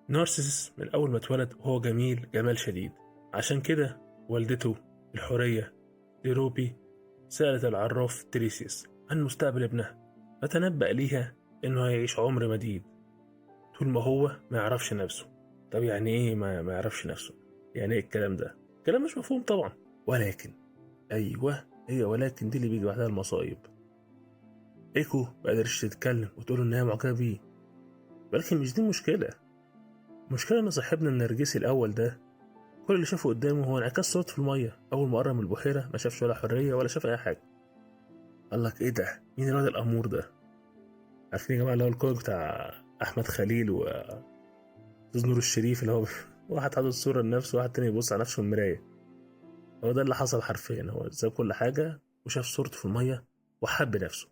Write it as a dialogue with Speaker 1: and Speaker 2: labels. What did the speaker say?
Speaker 1: نارسيسس من أول ما اتولد وهو جميل جمال شديد، عشان كده والدته الحورية ليروبي سألت العراف تريسيس عن مستقبل ابنها، فتنبأ ليها إنه هيعيش عمر مديد طول ما هو ما يعرفش نفسه. طب يعني إيه ما يعرفش نفسه؟ يعني إيه الكلام ده؟ كلام مش مفهوم طبعا، ولكن أيوه هي ولكن دي اللي بيجي بعدها المصايب. إيكو ما قدرتش تتكلم وتقول إن هي معجبة بيه، ولكن مش دي المشكلة. المشكلة إن صاحبنا النرجسي الأول ده كل اللي شافه قدامه هو انعكاس صوت في المية. أول ما قرب من البحيرة ما شافش ولا حرية ولا شاف أي حاجة. قال لك إيه ده؟ مين الواد الأمور ده؟ عارفين يا جماعة اللي هو الكوميك بتاع أحمد خليل وأستاذ نور الشريف، اللي هو واحد حاطط صورة لنفسه وواحد تاني يبص على نفسه في المراية. هو ده اللي حصل حرفيا، هو ساب كل حاجة وشاف صورته في المية وحب نفسه.